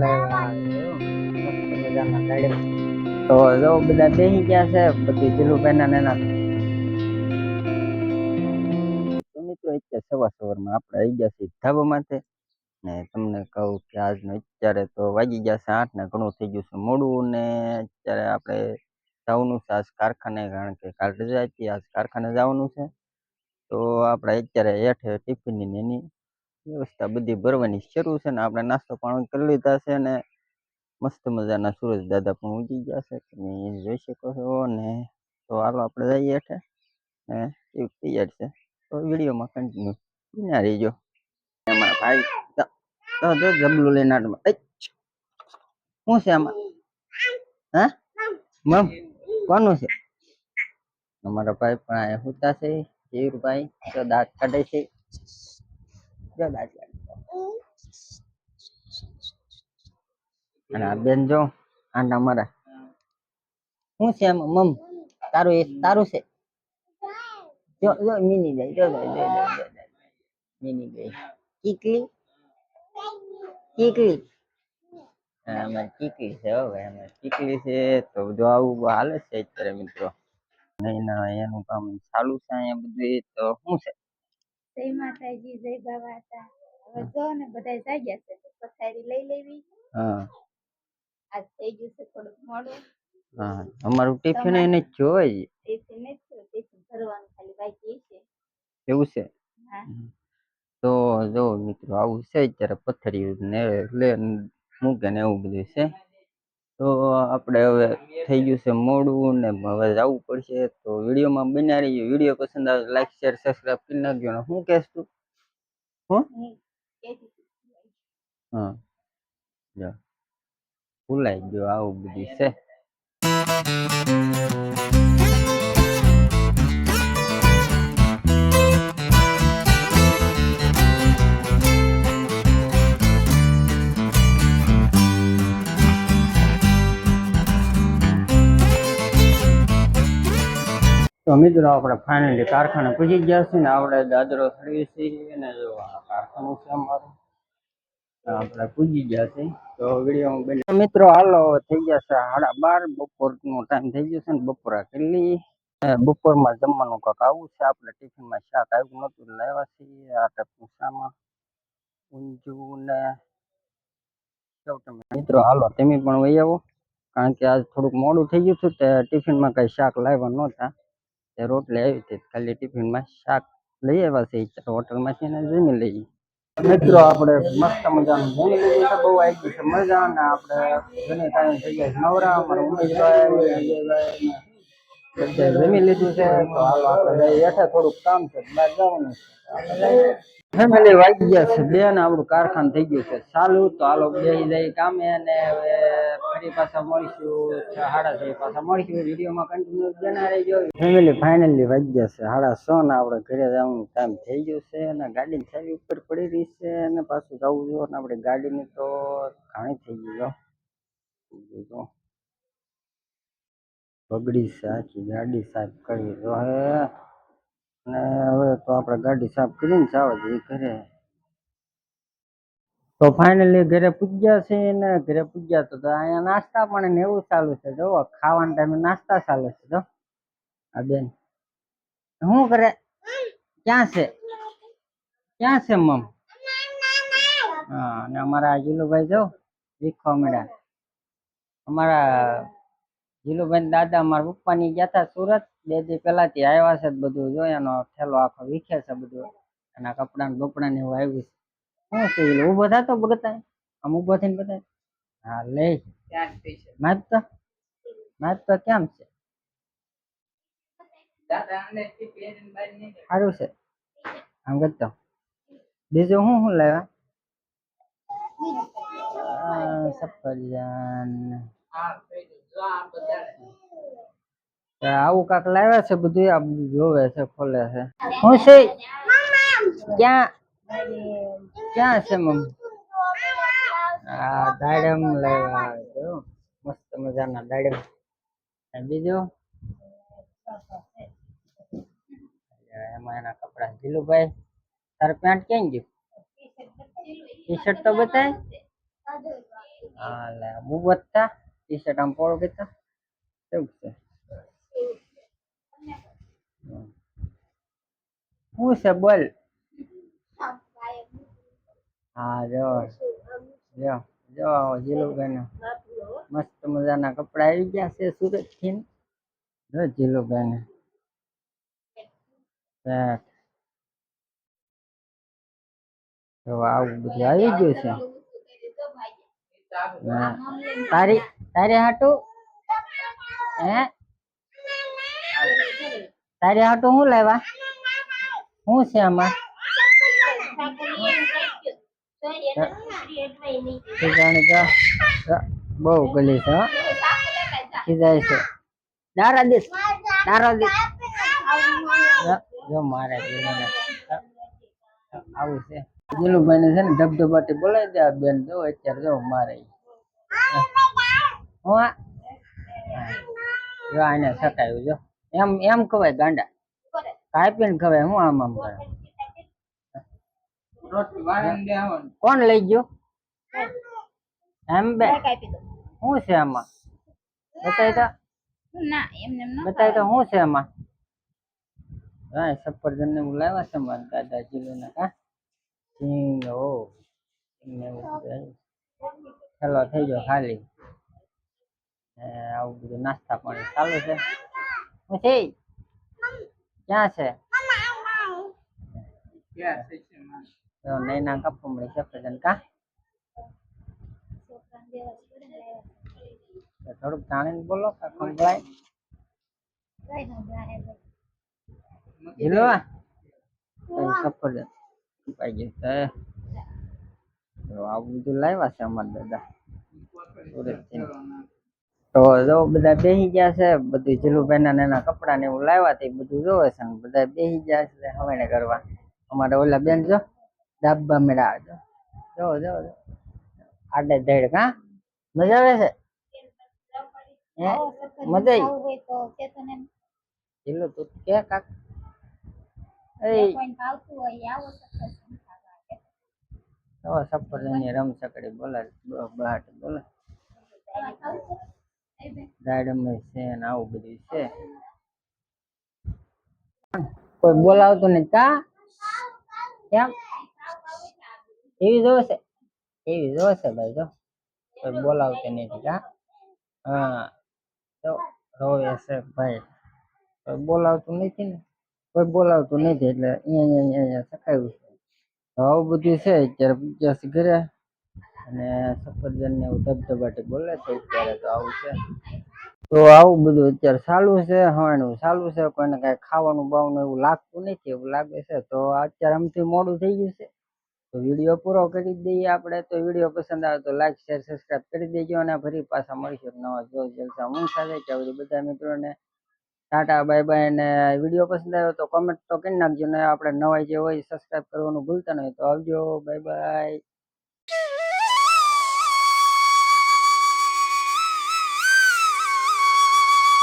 લાવ્યા મસ્ત મજાના દાડમ. તો જો બધા બેસી ગયા છે બધી જીલુભાઈ ના તો મિત્રો અત્યારે સવારમાં આપણે આવી ગયા છીએ ધાબા માથે ને તમને કહું કે આજનો અત્યારે તો વાગી ગયા છે 8 ને ઘણું થઈ ગયું છે મોડું ને અત્યારે આપણે જવાનું છે આજ કારખાને કારણ કે કાલ રજા હતી આજ કારખાને જવાનું છે તો આપણે અત્યારે હેઠે ટિફિનની ને એની વ્યવસ્થા બધી ભરવાની શરૂ છે ને આપણે નાસ્તો પાણી કરી લીધા છે ને મસ્ત મજાના સુરજ દાદા પણ ઉગી ગયા છે તમે જોઈ શકો છો ને તો હાલો આપણે જઈએ હેઠે ને એવું તૈયાર છે તો વિડીયોમાં કન્ટિન્યુ બન્યા રહીજો. અમારા ભાઈ તો જબલું લઈને શું છે આમાં હા મમ કોનું છે અમારા ભાઈ પણ અહીંયા હુતા છે જીવભાઈ તો દાંત કાઢે છે જો દાંત કાઢે અને આ બેન જો આના મારા શું છે આમાં મમ તારું એ તારું છે જો જો મિની જાય જો મિની ગઈ કીકલી કીકલી અમારે કીકલી છે હો ભાઈ અમારે કીકલી છે તો બધું આવું હાલે છે અત્યારે મિત્રો નહીં ના એનું કામ ચાલુ છે અહીંયા બધું તો શું છે જય માતાજી જય બાબા હવે જો ને બધા જાગ્યા છે પથારી લઈ લેવી. હા આજ થઈ ગયું છે થોડુંક મોડું. હા અમારું ટિફિન એને જોઈ ટિફિન નથી ટિફિન ભરવાનું ખાલી બાકી છે એવું છે. હા તો જો મિત્રો આવું છે અત્યારે પથ્થરી ને લે મૂકે ને એવું બધું છે તો આપણે હવે થઈ ગયું છે મોડું ને હવે જવું પડશે તો વિડીયોમાં બન્યા રહીએ વિડીયો પસંદ આવે લાઈક શેર સબસ્ક્રાઈબ કરી નાખજો ને શું કહેશ તું હું હા જો ભૂલાઈ ગયો આવું બધું છે. તો મિત્રો આપણે ફાઇનલી કારખાને પૂજી ગયા છીએ ને આપણે દાદરો ચડીએ છીએ અને જો આ કારખાનું છે અમારું આપણે પૂજી ગયા છીએ તો વિડીયોમાં બને મિત્રો હાલો થઈ ગયા છે 12:30 બપોરનો ટાઈમ થઈ ગયો છે ને બપોરા કરી બપોરમાં જમવાનું કાંક આવું છે આપણે ટિફિનમાં શાક આવ્યું નહોતું લાવ્યા છીએ આ ટાઈપનું સામાં ઊંધિયું ને મિત્રો હાલો તમે પણ વહી આવો કારણ કે આજ થોડુંક મોડું થઈ ગયું હતું તે ટિફિનમાં કઈ શાક લાવ્યા નહોતા તે રોટલી આવી હતી ખાલી ટિફિનમાં શાક લઈ આવ્યા છે હોટલમાંથી ને જમી લઈએ મિત્રો આપણે મસ્ત મજાનું જમી લીધું છે બહુ આવી ગયું છે મજા ને આપણે ઘણી ટાઈમ થઈ ગયા નવરા અમારા ઉમેશભાઈ અજયભાઈ બધા જમી લીધું છે તો હાલો આપણે હેઠે થોડુંક કામ છે બહાર જવાનું છે ફેમિલી વાગી ગયા છે બે ને આપણું કારખાનું થઈ ગયું છે ચાલુ તો હાલો બેસી જાય કામે અને હવે ફરી પાછા મળીશું 6:30 પાછા મળીશું વિડીયોમાં કન્ટિન્યુ બના રહેજો ફેમિલી ફાઇનલી વાગી ગયા છે 6:30 ને આપણે ઘરે જવાનું ટાઈમ થઈ ગયો છે અને ગાડીની ચાવી ઉપર પડી રહી છે અને પાછું જવું જોઈએ ને આપણે ગાડીની તો ઘણી થઈ ગઈ જો બગડી છે આખી ગાડી સાફ કરવી તો હે અને હવે તો આપણે ગાડી સાફ કરીને જવા દઈએ ઘરે તો ફાઇનલી ઘરે પૂજ્યા છે ને ઘરે પૂજ્યા તો અહીંયા નાસ્તા પણ ને એવું ચાલુ છે જો ખાવાના ટાઈમે નાસ્તા ચાલે છે જો આ બેન શું કરે ક્યાં છે મમ હા અને અમારા જીલુભાઈ જો શીખવા મળ્યા અમારા જીલુભાઈ દાદા મારા પપ્પાની ગયા હતા સુરત 2 દી પહેલાથી આવ્યા છે બધું જો એનો ઠેલો આખો વીખે છે બધું એના કપડા ને બપડા ને એવું આવ્યું છે શું છે ઉભો થતો બગતા આમ ઉભો થઈને બતાય હા લે માર તો કેમ છે સારું છે આમ કરતો બીજું શું લાવ્યા સફરજન આવું કાક લાવ્યા છે બધું આ જોવે છે ખોલે છે શું છે ક્યાં છે મમ્મી આ દાડમ લાવ્યા જો મસ્ત મજાના દાડમ બીજું એમાં એના કપડા જીલુભાઈ તાર પેન્ટ ક્યાં ગયું ટી શર્ટ તો બતાય હા લે બુબત્તા ટી શર્ટ આમ પોળો કેતા કેવું છે શું છે બોલ હા જો જો જો જીલુભાઈ ને મસ્ત મજાના કપડા આવી ગયા છે સુરત થી જો જીલુભાઈ ને તો આવું બધું આવી ગયું છે હા. તારી તારી હાટું હે તારી હાટું શું લાવ્યા શું છે આમાં બહુ ગલી છે ખીજાય છે દારા દીસ દારા દીસ જો મારે આવું છે જીલુભાઈ ને છે ને ધબધબાટી બોલાવી દે આ બેન જો અત્યારે જો મારે હું જો આને સકાયું જો એમ એમ ખવાય ગાંડા કાપીને ખવાય હું આમ કરે કોણ લઈ ગયો એમ બે શું છે આમાં બતાવી તો ના એમને એમ ન બતાવી તો શું છે આમાં હા સફરજન ને બોલાવ્યા છે મારા દાદા જીલો ને કા સિંગ ઓ સિંગ ને ચાલો થઈ ગયો ખાલી આવું બધું નાસ્તા પાણી ચાલુ છે શું છે ક્યાં છે તો નૈના કપો મળી સફરજન કા થોડુંક જાણીને બોલો સંભળાય જીલો સફરજન પાઈ ગયું તો આવું બધું લાવ્યા છે અમારા દાદા સુરતથી તો જો બધા બેસી ગયા છે બધું જીલુભાઈ ના નાના કપડા ને એવું લાવ્યા તે બધું જોવે છે ને બધા બેસી ગયા છે હવાને કરવા અમારે ઓલા બેન જો ડાબા મેળા જો જો આડે ધડ કા મજા આવે છે મજા જીલું તું કે કાક સફરજન ની રમસકડી બોલે બહાટ બોલે દાડમ છે ને આવું બધું છે કોઈ બોલાવતું નહીં કા કેમ એવી જોશે ભાઈ જો કોઈ બોલાવતું નથી કા હા તો રોવે છે ભાઈ કોઈ બોલાવતું નથી ને કોઈ બોલાવતું નથી એટલે અહીંયા સકાયું છે તો આવું બધું છે અત્યારે પૂછ્યા ઘરે અને સફરજન ને એવું ધબધબાટી બોલે છે અત્યારે તો આવું છે તો આવું બધું અત્યારે ચાલુ છે હવાનું ચાલુ છે કોઈને કઈ ખાવાનું બાવાનું એવું લાગતું નથી એવું લાગે છે તો અત્યારે આમથી મોડું થઈ ગયું છે તો વિડીયો પૂરો કરી દઈએ આપણે તો વિડીયો પસંદ આવે તો લાઈક શેર સબસ્ક્રાઇબ કરી દેજો અને ફરી પાછા મળીશું નવા જો જલસા હું સાથે ત્યાં બધા મિત્રોને ટાટા બાય બાય અને વિડીયો પસંદ આવ્યો તો કમેન્ટ તો કરી નાખજો ને આપણે નવા જે હોય સબસ્ક્રાઇબ કરવાનું ભૂલતા નહીં તો આવજો બાય બાય